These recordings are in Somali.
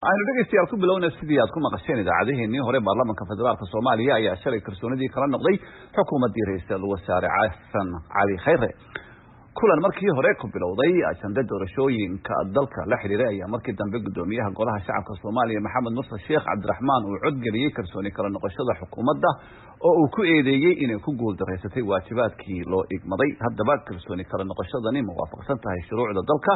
aynu dhegeystayaal ku bilowna sidii aad ku maqasheen idaacadiheenii hore baarlamaanka federaalka Soomaaliya ayaa shalay kalsoonidii kala noqday xukuumadii ra'iisul wasaare Xasan Cali Khayre kulan markii hore ku bilowday ajanda doorashooyinka dalka la xiriiray ayaa markii dambe gudoomiyaha golaha shacabka Soomaaliya Maxamed Muuse Sheekh Cabdiraxmaan uu cod galiyay kalsooni kala noqoshada xukuumadda oo uu ku eedeeyay inay ku guuldareysatay waajibaadkii loo igmaday haddaba kalsooni kala noqoshadani muwaafaqsan tahay shuruucda dalka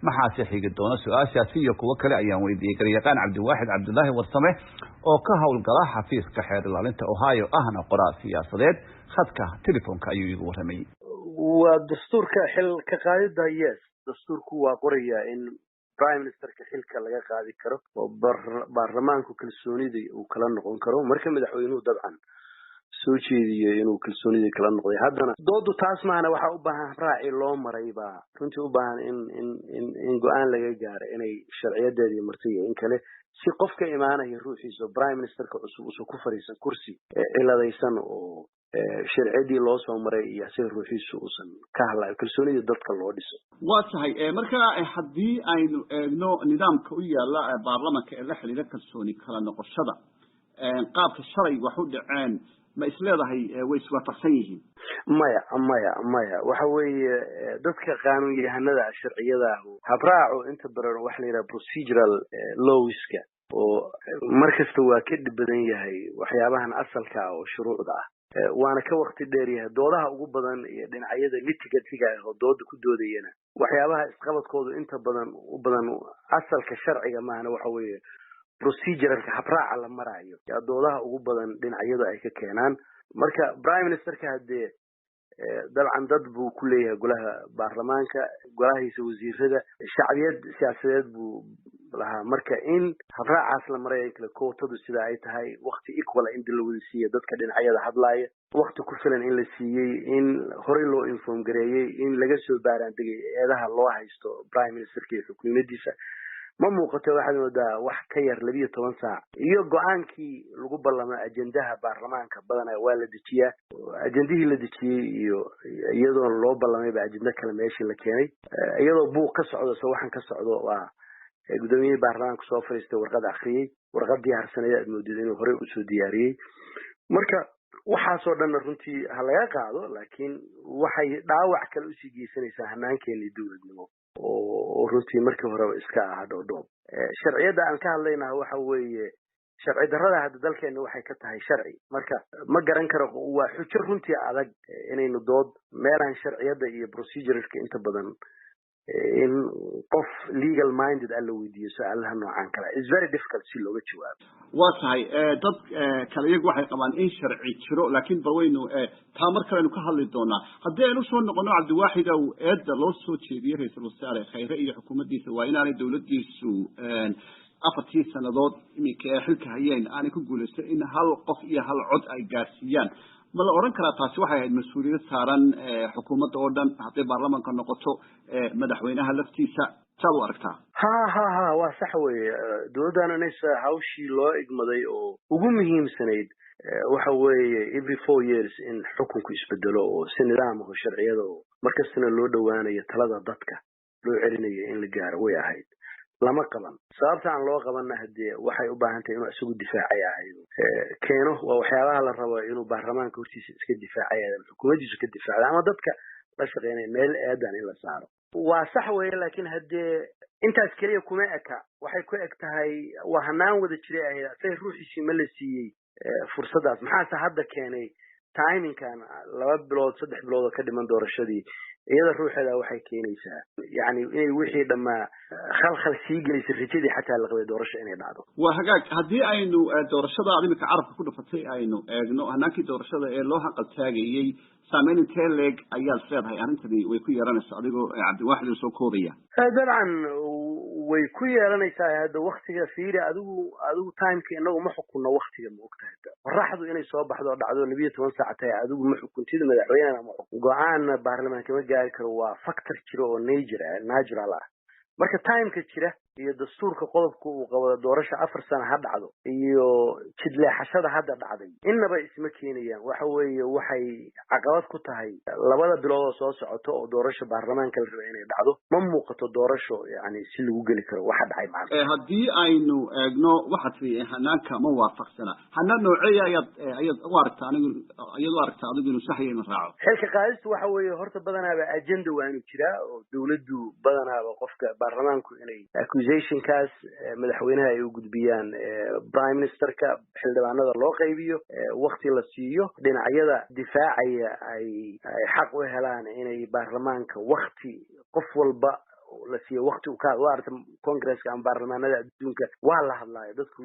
maxaa xigi doona su'aashaasi iyo kuwa kale ayaan weydiiyay garyaqaan Cabdiwaaxid Cabdullaahi Warsame oo ka howlgala xafiiska xeer ilaalinta Ohio ahna qoraa siyaasadeed khadka telefoonka ayuu igu waramay ودستورك حل كقاعدة يس دستورك وقرية إن برايم مينستر كحل لقى قاعد كرو وبرلمان كل سوني دي وكلام نقول كرو مركب مدحوينه طبعا سوتشي دي إنه كل سوني دي كلام نقول هذا ضد تاسمع أنا واحد أبها راعي لون مريبا كنت أبها إن جوان لقى جار إن الشرعية دي مرتية إن كله سقف كإيمانه يروح يسوي برايم مينستر كأسو كفر يسن كرسي إلا ذا يسن sharciyadii loo soo maray iyo asir ruuxiisu uusan ka hadlayo kalsoonida dadka loo dhiso waa tahay marka haddii aynu eegno nidaamka u yaala baarlamaanka ee la xiriira kalsooni kala noqoshada qaabka shalay wax u dhaceen ma isleedahay way iswaafaqsan yihiin maya waxa weeye dadka qaanuun yahanada sharciyada habraaco inta badan wax la yiraahdo procedural lawska oo markasta waa ka dib badan yahay waxyaabahan asalka ah oo shuruucda ah waana ka waqti dheer yahay doodaha ugu badan iyo dhinacyada litigatiga oo dooda ku doodayana waxyaabaha isqabadkoodu inta badan u badan asalka sharciga maana waxa weeye proceduralka habraaca la marayo doodaha ugu badan dhinacyada ay ka keenaan marka prime ministerka hadee dabcan dad buu ku leeyahay golaha baarlamaanka golahiisa wasiirada shacbiyad siyaasadeed buu lahaa marka in habraacaas la maray kala kootadu sida ay tahay waqti equal in la wada siiyo dadka dhinacyada hadlaaya waqti ku filan in la siiyay in hore loo inform gareeyay in laga soo baaraan degay eedaha loo haysto prime ministerka iyo xukuumaddiisa ma muuqato waxaad moodaa wax ka yar 12 saac iyo go'aankii lagu ballamay ajendaha baarlamaanka badanaa waa la dejiyaa ajendihii la dejiyay iyo iyadoo loo ballamay ajenda kale meeshii la keenay iyadoo buuq ka socdo soo waxan ka socdo waa gudoomiyaha baarlamaanka soo fariistay warqad akhriyay warqadii harsanaya moodid inuu hore u soo diyaariyay marka waxaasoo dhan runtii ha laga qaado laakiin waxay dhaawac kale u sii geysanaysaa hanaankeena dawladnimo oo runtii markii hore iska ah dhoodhoob sharciyada aan ka hadlaynahay waxa weeye sharci darrada hadda dalkeena waxay ka tahay sharci marka ma garan karo waa xujo runtii adag inaynu dood meelahan sharciyada iyo proceduralka inta badan in qof legal minded alla weydiiyo su'aalaha noocan kale is very difficult si looga jawaabo waa tahay dad kale iyagu waxay qabaan in sharci jiro laakiin balweynu taa mar kale ka hadli doonaa haddii aynu soo noqono Cabdiwaaxid oo eedda loo soo jeediyay ra'iisul wasaare Khayre iyo xukuumaddiisa waa inaanay dawladdiisu afartii sanadood imika xilka hayeen aanay ku guulaysan in hal qof iyo hal cod ay gaarsiiyaan ma la oran karaa taasi waxay ahayd mas'uuliyad saaran xukuumadda oo dhan haddii baarlamaanka noqoto madaxweynaha laftiisa saad u aragtaa ha waa sax weeye dowladdan inaysa hawshii loo igmaday oo ugu muhiimsanayd waxa weeye every 4 years in xukunku isbedelo oo si nidaam ah sharciyada oo markastana loo dhawaanayo talada dadka loo celinayo in la gaaro way ahayd lama qaban sababta aan loo qabanna hadee waxay u baahan tahay inuu isugu difaacayo keeno waa waxyaabaha la rabo inuu baarlamaanka hortiisa iska difaacayo xukuumaddiisu ka difaaco ama dadka la shaqeynaya meel eedan in la saaro waa sax weeye laakiin hadee intaas kaliya kuma eka waxay ku eg tahay waa hanaan wada jiray ahayd asay ruuxiisii ma la siiyey fursadaas maxaase hadda keenay timingkan 2 bilood 3 bilood ka dhiman doorashadii iyada ruuxeeda waxay keenaysaa yani inay wixii dhama khalkhal sii gelisay rajadii xataa la qabay doorasho inay dhacdo waa hagaag haddii aynu doorashada imika carabka ku dhafatay aynu eegno hanaankii doorashada ee loo hanqal taagayay saameyn intee leeg ayaad leedahay arrintani way ku yeeranaysaa adigoo Cabdiwaaxid soo koobaya dabcan way ku yeelanaysaa hadda waqtiga fiiri adigu timeka inagu ma xukunno waqtiga ma ogtahay qorraxdu inay soo baxdo dhacdo 12 saac tahay adigu ma xukuntida madaxweynaha ma go'aan baarlamaanka ma gaari karo waa factor jiro oo natural ah marka timeka jira iyo dastuurka qodobka uu qabo doorasho 4 sano ha dhacdo iyo jidleexashada hadda dhacday innaba isma keenayaan waxa weeye waxay caqabad ku tahay labada bilood oo soo socoto oo doorasho baarlamaanka la rabo inay dhacdo ma muuqato doorasho yani si lagu geli karo waxa dhacay maanta haddii aynu eegno waxa tii hanaanka ma waafaqsana hanaan noocee ayaad u aragtaa adigu inuu sax yahay raaco xilka qaadistu waxa weeye horta badanaaba agenda waanu jiraa oo dawladdu badanaaba qofka baarlamaanku inay accusationkaas madaxweynaha ay u gudbiyaan prime ministerka xildhibaanada loo qaybiyo waqti la siiyo dhinacyada difaacaya ay xaq u helaan inay baarlamaanka waqti qof walba la siiyo waqti u ka waarta congress-ka ama baarlamaanada adduunka waa la hadlayo dadku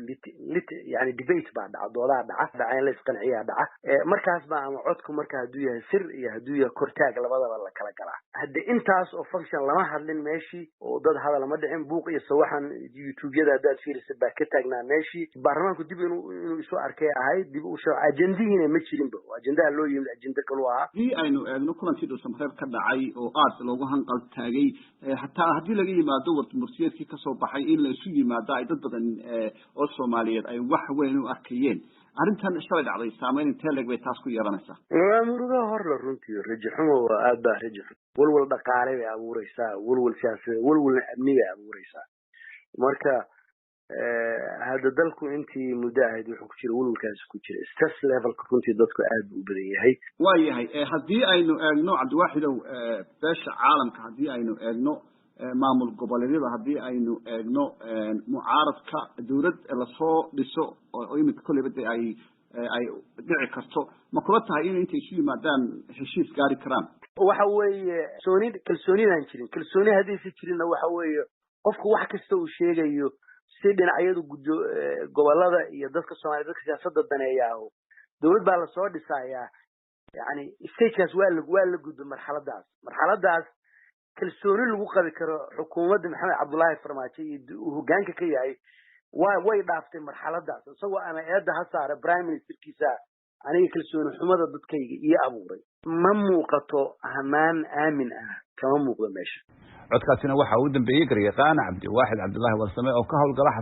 yani debate baa dhaca doodaa dhaca in la isqanciyaa dhaca markaas baa ama codku marka hadduu yahay sir iyo hadduu yahay kortaag labadaba la kala galaa hadda intaas oo function lama hadlin meeshii oo dad hadal ma dhicin buuq iyo sawaxan youtube-yada haddaad fiirisa baa ka taagnaa meeshii baarlamaanku dib inuu isu arkay ahayd dib u soo ajendihiina ma jirinba ajendaha loo yimid ajenda kalu ahaa haddii aynu eegno kulankii dhuusamareeb ka dhacay oo aad loogu hanqal taagay haddii laga yimaado warmurtiyeedkii kasoo baxay in la isu yimaado ay dad badan oo Soomaaliyeed ay wax weyn u arkayeen arrintan shalay dhacday saameyn intee leeg bay taas ku yeelanaysaa muruga hor la runtii rajaxumo waa aad baa rajax walwal dhaqaale bay abuuraysaa walwal siyaasadeed walwal amni bay abuuraysaa marka hada dalku intii muddo ahayd wuxuu ku jira walwalkaas ku jira stress levelka runtii dadku aad buu u badan yahay waayahay haddii aynu eegno cabdiwaaxidow beesha caalamka haddii aynu eegno maamul goboleedyada haddii aynu eegno mucaaradka dawlad lasoo dhiso oo iminka kolleyba de ay dhici karto ma kula tahay in intay isu yimaadaan heshiis gaari karaan waxa weeye kalsoonidaan jirin kalsooni haddaysa jirinna waxa weeye qofku wax kasta uu sheegayo si dhinacyadu gobolada iyo dadka Soomaaliyeed dadka siyaasadda daneeyaa dawlad baa lasoo dhisayaa yani stagekaas waa la gudbo marxaladaas kalsooni lagu qabi karo xukuumadda Maxamed Cabdullaahi Farmaajo iyo hoggaanka ka yahay way dhaaftay marxaladaas isagoo ama eedda ha saara prime ministerkiisa aniga kalsooni xumada dadkayga iyo abuuray ma muuqato amaan aamin ah kama muuqdo meesha codkaasina waxa uu dambeeyay garyaqaan Cabdiwaaxid Cabdullaahi Warsame oo ka howlgala